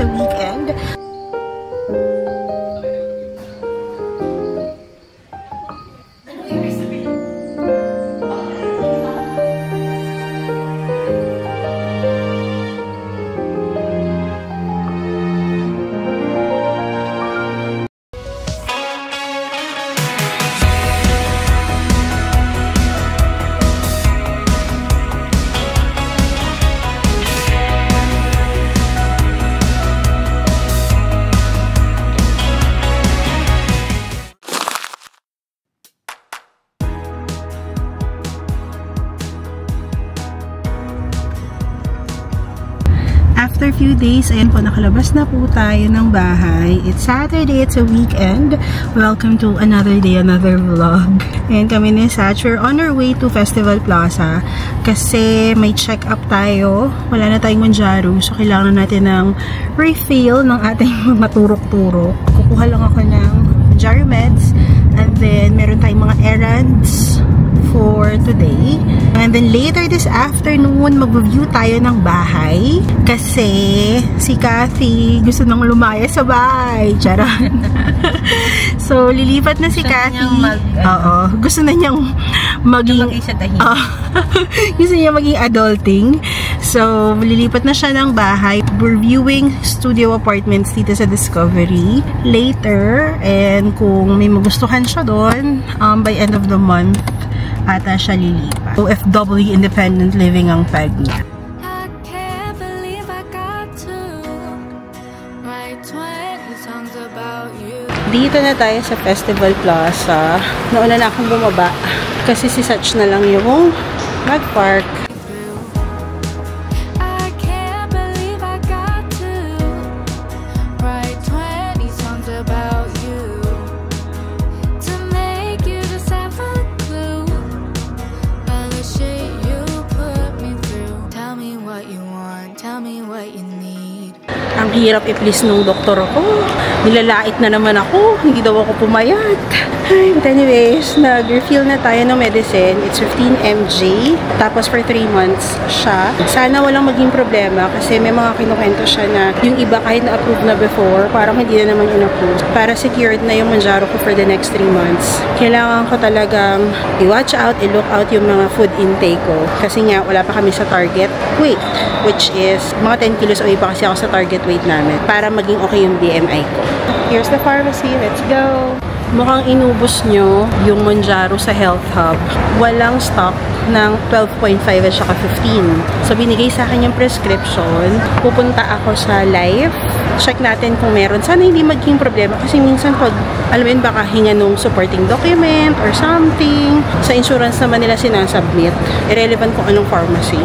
a weekend. After a few days, ayan po, nakalabas na po tayo ng bahay. It's Saturday, it's a weekend. Welcome to another day, another vlog. Ayan kami ni Sach. We're on our way to Festival Plaza kasi may check-up tayo. Wala na tayong Mounjaro, so kailangan natin ng refill ng ating mga turok-turok. Kukuha lang ako ng Mounjaro meds and then meron tayong mga errands for today. And then later this afternoon, mag-review tayo ng bahay kasi si Kathy gusto nang lumaya sa bahay. Charan. So, lilipat na si Kathy. Oo. Gusto na niyang maging gusto niya maging adulting. So, lilipat na siya ng bahay. We're viewing studio apartments dito sa Discovery later. And kung may magustuhan siya doon, by end of the month, ata siya lilipat. OFW independent living ang peg niya. Dito na tayo sa Festival Plaza. Nauna na akong bumaba kasi si Sach na lang yung mag-park. Ang hirap i-please nung doktor ako. Nilalait na naman ako. Hindi daw ako pumayat. But anyways, nag-refill na tayo ng medicine. It's 15 mg. Tapos for 3 months siya. Sana walang maging problema kasi may mga kinukwento siya na yung iba kahit na-approve na before, parang hindi na naman in-approve. Para secured na yung Mounjaro ko for the next 3 months. Kailangan ko talagang i-watch out, i-look out yung mga food intake ko. Kasi nga, wala pa kami sa target weight, which is mga 10 kilos away pa kasi ako sa target weight namin para maging okay yung BMI ko. Here's the pharmacy. Let's go! Mukhang inubos nyo yung Mounjaro sa Health Hub. Walang stock ng 12.5 at saka 15. So, binigay sa akin yung prescription. Pupunta ako sa Life. Check natin kung meron. Sana hindi maging problema kasi minsan pag, alam mo yun, baka hinga nung supporting document or something. Sa insurance naman nila sinasubmit. Irrelevant kung anong pharmacy.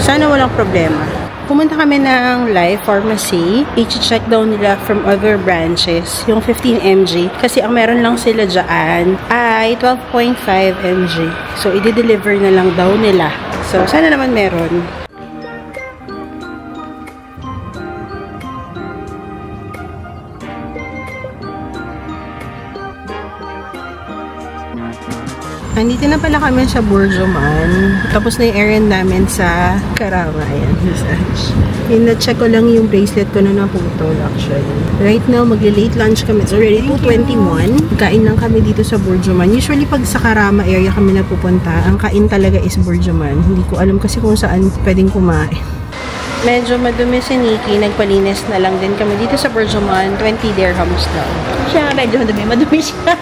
Sana walang problema. Pumunta kami ng Life Pharmacy. I-check daw nila from other branches yung 15 mg. Kasi ang meron lang sila dyan ay 12.5 mg. So, i-deliver na lang daw nila. So, sana naman meron. Nandito na pala kami sa Bourjuman. Tapos na yung errand namin sa Karama. Ayan. Na-check ko lang yung bracelet ko na naputol actually. Right now, magli-late lunch kami. It's already 2:21. Kain lang kami dito sa Bourjuman. Usually, pag sa Karama area kami napupunta, ang kain talaga is Bourjuman. Hindi ko alam kasi kung saan pwedeng kumain. Medyo madumi si Nikki. Nagpalinis na lang din kami dito sa Bourjuman. 20 dirhams daw. Siya, medyo madumi siya.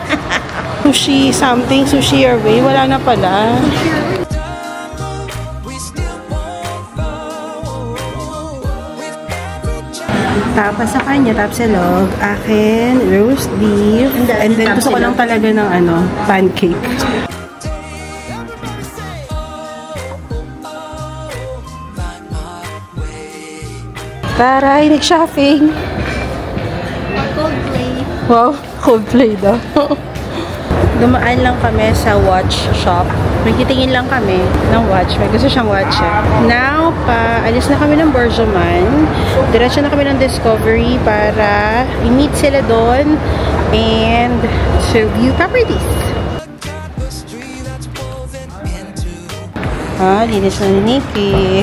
Sushi something, sushi your way. Wala na pala. Tapos sa kanya, tapsilog, akin, roast beef, and then gusto ko lang talaga ng pancake. Taray, nag-shopping. Coldplay. Wow, Coldplay daw. Dumaan lang kami sa watch shop. Magtitingin lang kami ng watch. May gusto siyang watch. Now, alis na kami ng Bourjuman. Diretso na kami ng Discovery para i-meet sila doon and to view properties. Linis na ni Nikki.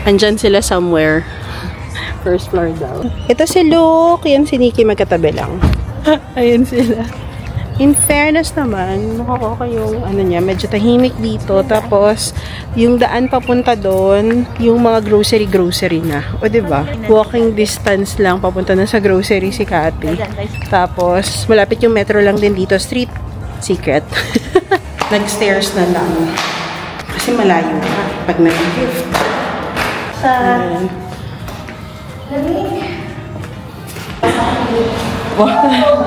Andyan sila somewhere. First floor daw. Ito si Luke. Yan si Nikki, magkatabi lang. Ayun sila. In fairness naman, okay yung ano niya, medyo tahimik dito. Tapos, yung daan papunta doon, yung mga grocery na. O, diba? Walking distance lang papunta na sa grocery si Cathy. Tapos, malapit yung metro lang din dito. Street secret. Nag-stairs na lang. Kasi malayo ka pag nag-gift. Sa... Wow.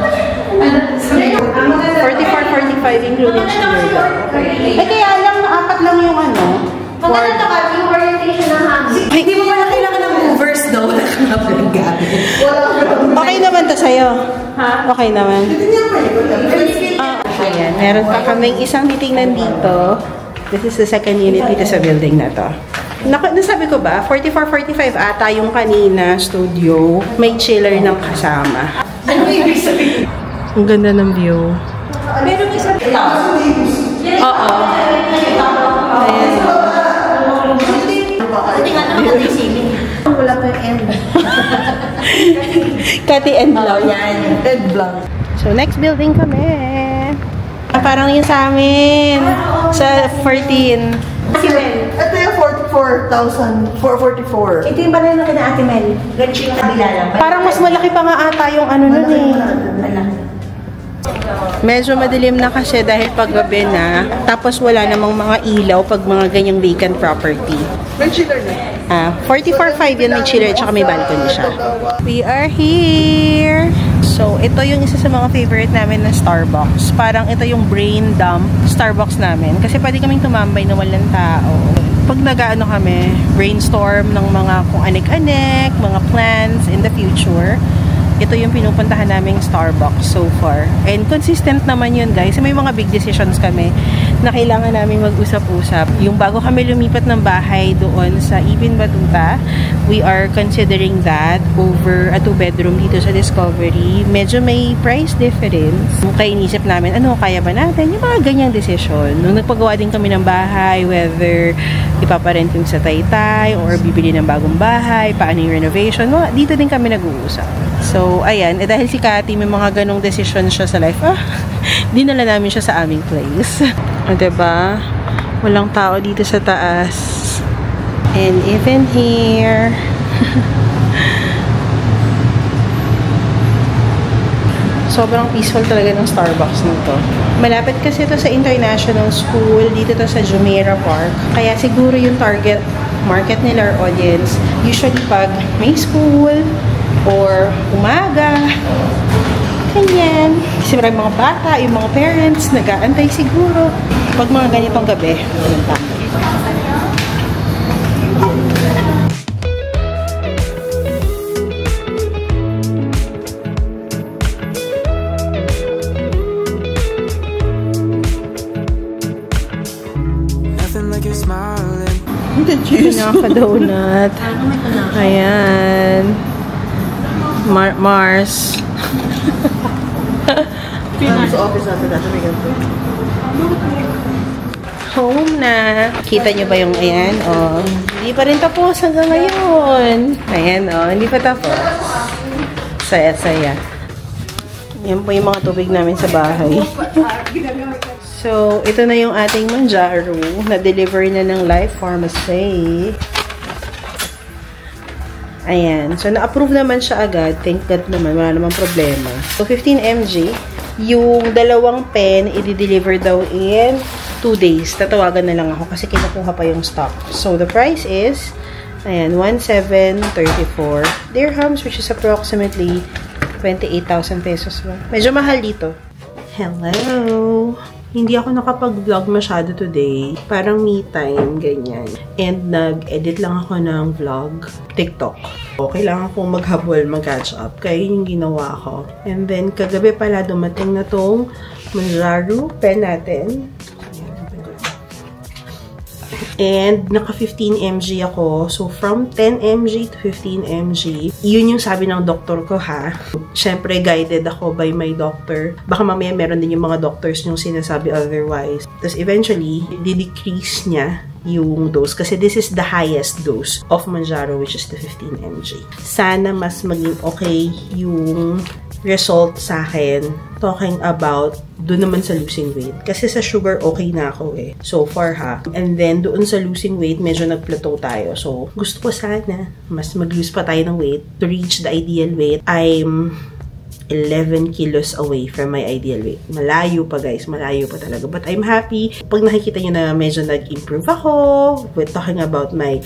44-45 including chiller daw. Okay. Ay, kaya lang, 4 lang yung ano. Maganda ka, yung orientation ng hangin. Hindi mo pala kailangan ng movers daw. Okay naman to sa'yo. Ha? Okay naman. Ayan, meron pa kaming isang titingnan dito. This is the second unit dito sa building na to. Nasabi ko ba, 44-45 ata yung kanina studio. May chiller ng kasama. Ano yung sabihin? Ang ganda ng view. Meron may sabihin. Oo. Ayan. Tingnan naman natin yung ceiling. Wala pa yung end. Kati end lang. Yan. End lang. So, next building kami. Parang yun sa amin. Sa 14. Ito yung 44,000. 444. Ito yung banana kina Ate Mel. Ganito yung kabila lang. Parang mas malaki pa nga ata yung ano nun eh. Medyo madilim na kasi dahil paggabi na. Tapos wala namang mga ilaw pag mga ganyang vacant property. May chiller na. 44.5 yun, may chiller at may balcony siya. We are here! So, ito yung isa sa mga favorite namin na Starbucks. Parang ito yung brain dump Starbucks namin. Kasi pwede kaming tumambay na walang tao. Pag nag-ano kami, brainstorm ng mga kung anik-anik, mga plans in the future, ito yung pinupuntahan naming Starbucks so far. And consistent naman yun, guys. May mga big decisions kami na kailangan namin mag-usap-usap. Yung bago kami lumipat ng bahay doon sa Ibin Batuta, we are considering that over a 2-bedroom dito sa Discovery. Medyo may price difference. Kaya inisip namin, ano, kaya ba natin? Yung mga ganyang decision. Nung nagpagawa din kami ng bahay, whether ipaparent yung sa Taytay or bibili ng bagong bahay, paano yung renovation, dito din kami nag-uusap. So, ayan. Dahil si Cathy, may mga ganong decision siya sa life. Dinala namin siya sa aming place. Diba? Walang tao dito sa taas. And even here. Sobrang peaceful talaga ng Starbucks nito. Malapit kasi ito sa International School. Dito to sa Jumeirah Park. Kaya siguro yung target market nila or audience, usually pag may school, or umaga. Ganyan. Kasi maraming mga bata, yung mga parents, nag-aantay siguro. Pag mga ganitong gabi, walang tao. Pinaka-donut. Ayan. Mars. Sa office natin natin may ganito. Home na. Kita nyo ba yung ayan? Oh. Hindi pa rin tapos hanggang ngayon. Ayan, oh. Hindi pa tapos. Saya-saya. Yan po yung mga tubig namin sa bahay. So, ito na yung ating manjaro. Na-deliver na ng Life Pharmacy. Ayan. So, na-approve naman siya agad. Thank God naman. Wala namang problema. So, 15 mg. Yung dalawang pen, i-deliver daw in 2 days. Tatawagan na lang ako kasi kinukuha pa yung stock. So, the price is, ayan, 1,734 dirhams, which is approximately 28,000 pesos ba? Medyo mahal dito. Hello! Hindi ako nakapag-vlog masyado today. Parang me time, ganyan. And nag-edit lang ako ng vlog, TikTok. So, kailangan kong maghabol, mag-catch up. Kaya yun yung ginawa ko. And then, kagabi pala dumating na tong Manjaro pen natin. And naka 15 mg ako. So, from 10 mg to 15 mg, yun yung sabi ng doktor ko ha. Siyempre, guided ako by my doctor. Baka mamaya meron din yung mga doctors yung sinasabi otherwise. Tapos eventually, di-decrease niya yung dose kasi this is the highest dose of Mounjaro, which is the 15 mg. Sana mas maging okay yung result sa akin talking about doon naman sa losing weight. Kasi sa sugar, okay na ako eh. So far ha. And then, doon sa losing weight, medyo nag-plateau tayo. So, gusto ko sana mas mag-lose pa tayo ng weight to reach the ideal weight. I'm 11 kilos away from my ideal weight. Malayo pa guys, malayo pa talaga. But I'm happy. Pag nakikita nyo na medyo nag-improve ako with talking about my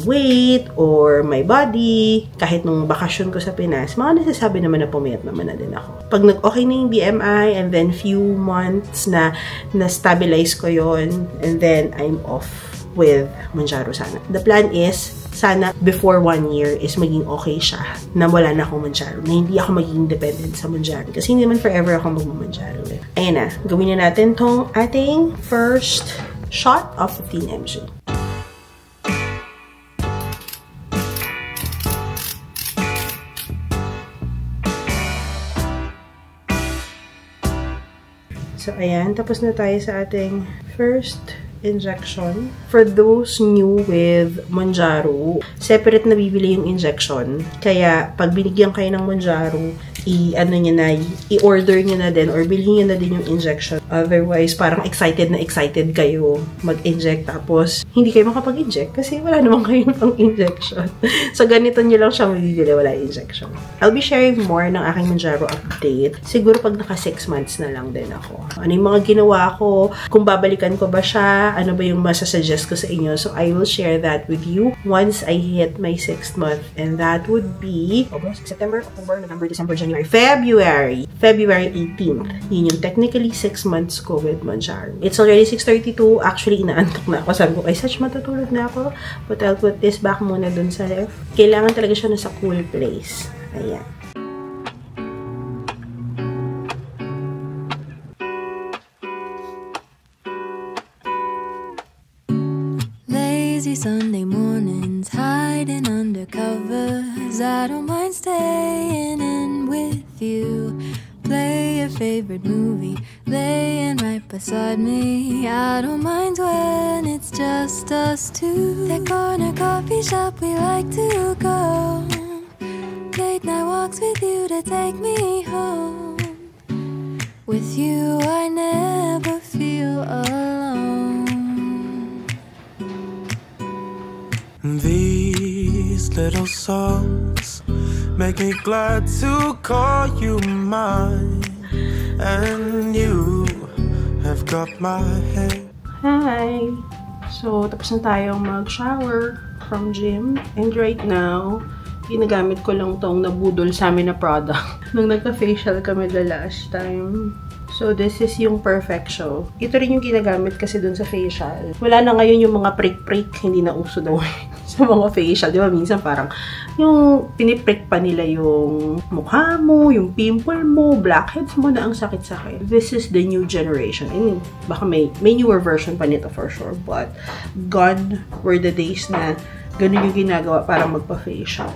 weight or my body, kahit nung bakasyon ko sa Pinas, mga nasasabi naman na pumayat naman na din ako. Pag nag-okay na yung BMI and then few months na na-stabilize ko yon and then I'm off with Mounjaro sana. The plan is sana before 1 year is maging okay siya na wala na akong Mounjaro, na hindi ako magiging dependent sa Mounjaro kasi hindi naman forever ako mag-Mounjaro eh. Ayan na, gawin na natin tong ating first shot of 15 mg. So ayan, tapos na tayo sa ating first injection. For those new with Mounjaro, separate na bibili yung injection. Kaya, pag binigyan kayo ng Mounjaro, i-order nyo na din or bilhin nyo na din yung injection. Otherwise, parang excited na excited kayo mag-inject tapos hindi kayo makapag-inject kasi wala naman kayong pang-injection. So, ganito nyo lang siya mabibili, wala injection. I'll be sharing more ng aking Mounjaro update. Siguro pag naka 6 months na lang din ako. Ano yung mga ginawa ko? Kung babalikan ko ba siya? Ano ba yung masasuggest ko sa inyo? So, I will share that with you once I hit my 6th month. And that would be August, September, October, November, December, January, February 18th. Yun yung technically 6 months ko with Mounjaro. It's already 6:32. Actually, inaantok na ako. Sabi ko, ay, such matutulog na ako. But I'll put this back muna dun sa left. Kailangan talaga siya nasa cool place. Ayan. Lazy Sunday mornings, hiding under covers. I don't mind staying in with you. Play your favorite movie, laying right beside me. I don't mind when it's just us two. That corner coffee shop we like to go. Late night walks with you to take me home. With you I never feel alone. These little songs make me glad to call you mine, and you have got my head. Hi! So, tapos na tayong mag-shower from gym. And right now, ginagamit ko lang tong nabudol sa amin na product. Nung nagka-facial kami the last time. So, this is yung Perfectio. Ito rin yung ginagamit kasi dun sa facial. Wala na ngayon yung mga prick-prick. Hindi na uso daw sa mga facial. Di ba? Minsan parang yung piniprick pa nila yung mukha mo, yung pimple mo, blackheads mo na ang sakit-sakit. This is the new generation. I mean, baka may newer version pa nito for sure. But, gone were the days na ganun yung ginagawa para magpa-facial.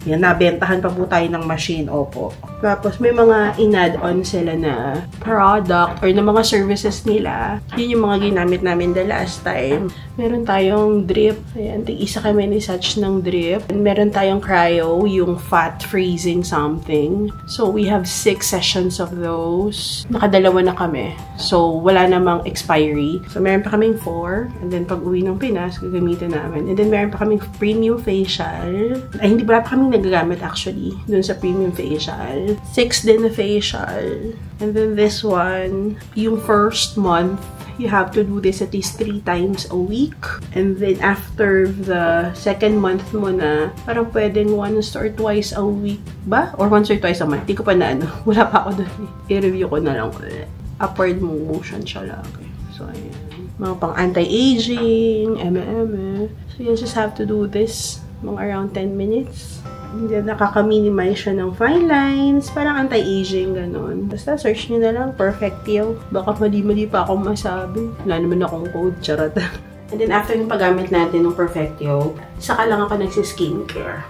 Yan, nabentahan pa po tayo ng machine, opo. Tapos, may mga in-add-on sila na product or na mga services nila. Yun yung mga ginamit namin the last time. Meron tayong drip. Ayan, isa kami ni Satch ng drip. And meron tayong cryo, yung fat freezing something. So, we have 6 sessions of those. Nakadalawa na kami. So, wala namang expiry. So, meron pa kaming 4. And then, pag uwi ng Pinas, gagamitin namin. And then, meron pa kaming premium facial. Ay, hindi pa kaming nagagamit actually dun sa premium facial. 6 din na facial. And then this one, yung first month, you have to do this at least 3 times a week. And then after the second month mo na, parang pwedeng once or twice a week ba? Or once or twice a month. Hindi ko pa na ano. Wala pa ako dun. I-review ko na lang ulit. Upward motion siya lagi. So, ayan. Mga pang anti-aging, So, you just have to do this mga around 10 minutes. Hindi, nakaka-minimize siya ng fine lines. Parang anti-aging, ganun. Basta, search nyo na lang. Perfectio. Baka mali-mali pa akong masabi. Wala naman akong code. Charot. And then, after yung paggamit natin ng Perfectio, saka lang ako nagsi-skincare.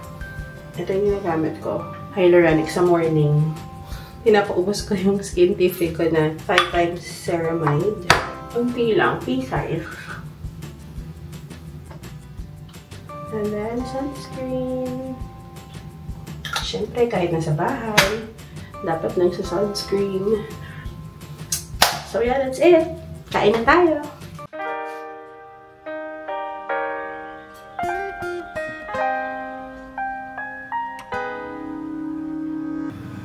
Ito yung ginagamit ko. Hyaluronic sa morning. Pinapaubos ko yung Skintific ko na 5 times ceramide. Kunti lang, pea-size. And then, sunscreen. Siyempre, kahit nasa bahay, dapat nagsa-sunscreen. So, yeah, that's it. Kain na tayo.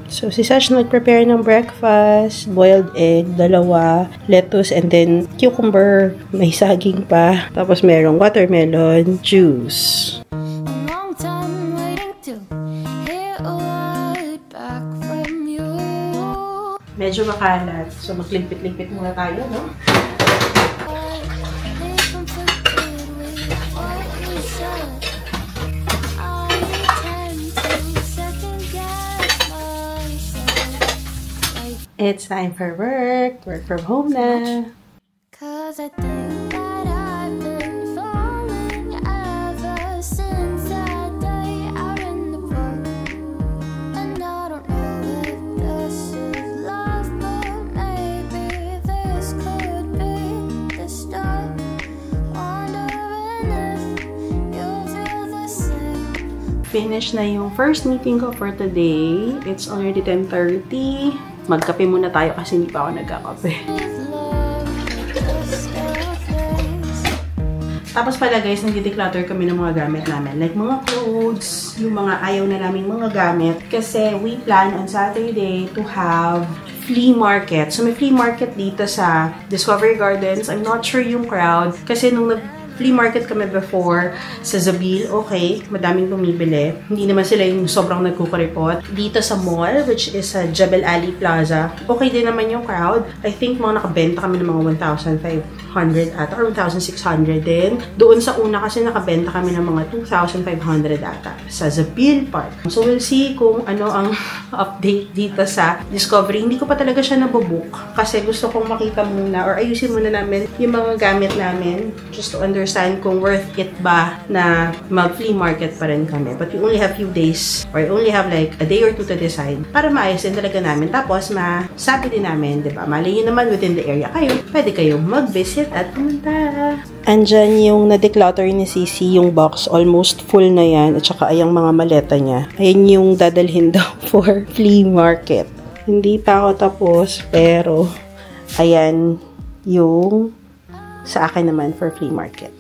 So, si Sash nag-prepare ng breakfast, boiled egg, 2, lettuce, and then cucumber, may saging pa. Tapos merong watermelon juice. Long time waiting to hear a word back from you. Medyo makalat. So, maglimpit-limpit muna tayo, no? It's time for work. Work from home na. Cause I think that I've been falling ever since that day out in the park. And I don't know if this is love, but maybe this could be the start. Wondering if you feel the same. Finish na yung first meeting ko for today. It's already 10:30. Magkape muna tayo kasi hindi pa ako nagkakape. Tapos pala guys, nag-declutter kami ng mga gamit namin. Like mga clothes, yung mga ayaw na naming mga gamit. Kasi we plan on Saturday to have flea market. So may flea market dito sa Discovery Gardens. I'm not sure yung crowd. Kasi nung flea market kami before sa Zabil, okay, madaming bumibili. Hindi naman sila yung sobrang nagkukuripot. Dito sa mall, which is sa Jebel Ali Plaza, okay din naman yung crowd. I think mga nakabenta kami ng mga 1,500 ata or 1,600 din. Doon sa una kasi nakabenta kami ng mga 2,500 ata sa Zabil Park. So we'll see kung ano ang update dito sa Discovery. Hindi ko pa talaga siya nabobook kasi gusto kong makita muna or ayusin muna namin yung mga gamit namin just to understand kung worth it ba na mag-flea market pa rin kami. But we only have few days or we only have like a day or 2 to decide para maayos din talaga namin. Tapos, masabi din namin, diba? Mali yun naman within the area kayo. Pwede kayong mag-visit at pumunta. Andyan yung na-declutter ni Sisi, yung box. Almost full na yan. At saka ayang mga maleta niya. Ayan yung dadalhin daw for flea market. Hindi pa ako tapos, pero ayan yung sa akin naman for flea market.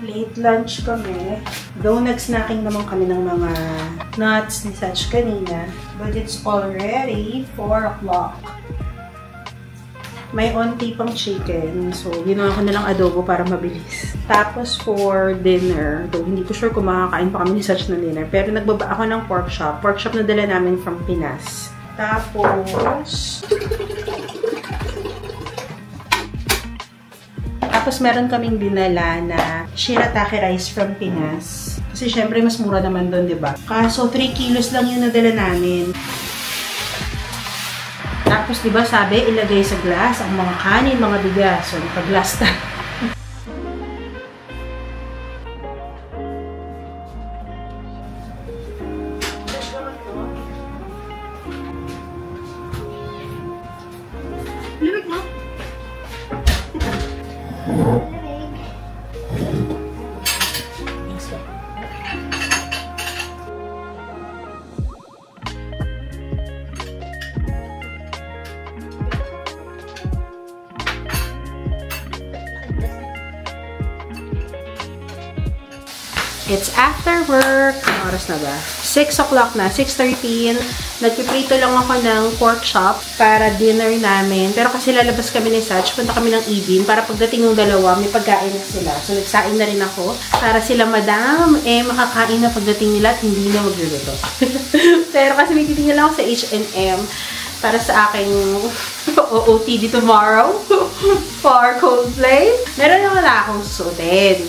Late lunch kami. Though nag-snacking naman kami ng mga nuts ni Sach kanina. But it's already 4 o'clock. May onti pang chicken. So, ginawa ko na lang adobo para mabilis. Tapos for dinner, though hindi ko sure kung makakain pa kami ni Sach ng dinner. Pero nagbaba ako ng pork chop. Pork chop na dala namin from Pinas. Tapos meron kaming dinala na shirataki rice from Pinas. Kasi syempre mas mura naman doon, 'di ba? Kaso 3 kilos lang yung nadala namin. Tapos 'di ba sabi, ilagay sa glass ang mga kanin, mga bigas. So, pag-glass na. It's after work. Ang oras na ba? 6 o'clock na. 6:13. Nagpiprito lang ako ng pork chop para dinner namin. Pero kasi lalabas kami ni Sach. Punta kami ng Eden para pagdating ng dalawa, may pagkain na sila. So, nagsain na rin ako para sila madam, makakain na pagdating nila at hindi na magluluto. Pero kasi may titingin lang ako sa H&M para sa aking OOTD tomorrow for Coldplay. Meron lang wala akong susuotin.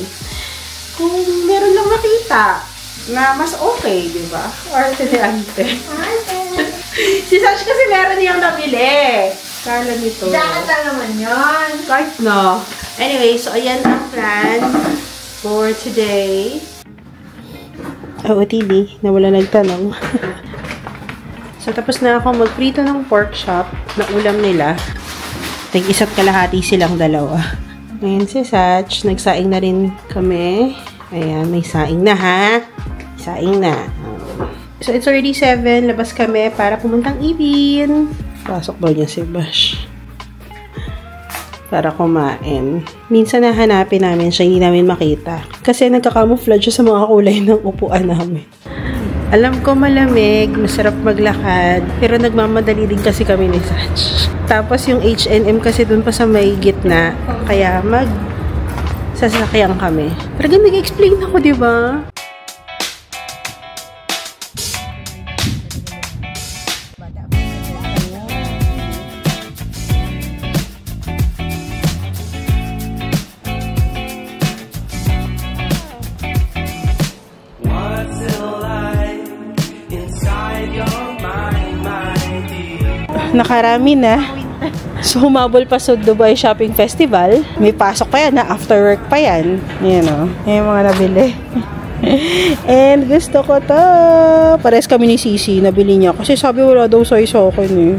Kung meron lang makita na mas okay, di ba? Or tinilante. Si Sash kasi meron niyang nabili. Kala nito. Dapat lang naman yun. Kahit na. Anyway, so ayan ang plan for today. OOTD, na wala nagtanong. So, tapos na ako magprito ng pork chop na ulam nila. Tig-isa't kalahati silang dalawa. Ayan si Satch. Nagsaing na rin kami. Ayan, may saing na ha. Saing na. So, it's already 7. Labas kami para pumuntang Ibin. Pasok daw niya si Bash. Para kumain. Minsan nahanapin namin siya, hindi namin makita. Kasi nagka-camouflage siya sa mga kulay ng upuan namin. Alam ko malamig, masarap maglakad, pero nagmamadali din kasi kami ni Satch. Tapos yung H&M kasi dun pa sa may gitna, kaya sasakyan kami. Pero nag-explain ako, di ba? Nakarami na. So, humabol pa sa Dubai Shopping Festival. May pasok pa yan, after work pa yan. Yan o. Yan yung mga nabili. And gusto ko to. Pares kami ni Sisi, nabili niya. Kasi sabi wala daw size sa akin eh.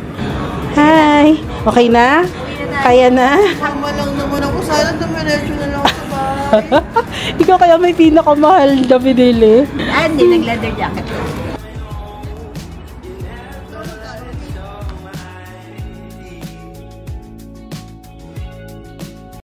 Hi! Okay na? Kaya na? Tama lang naman ako. Sana dumiretso na lang ako sa bahay. Ikaw kaya may pinakamahal na binili. Hindi, nag-leather jacket.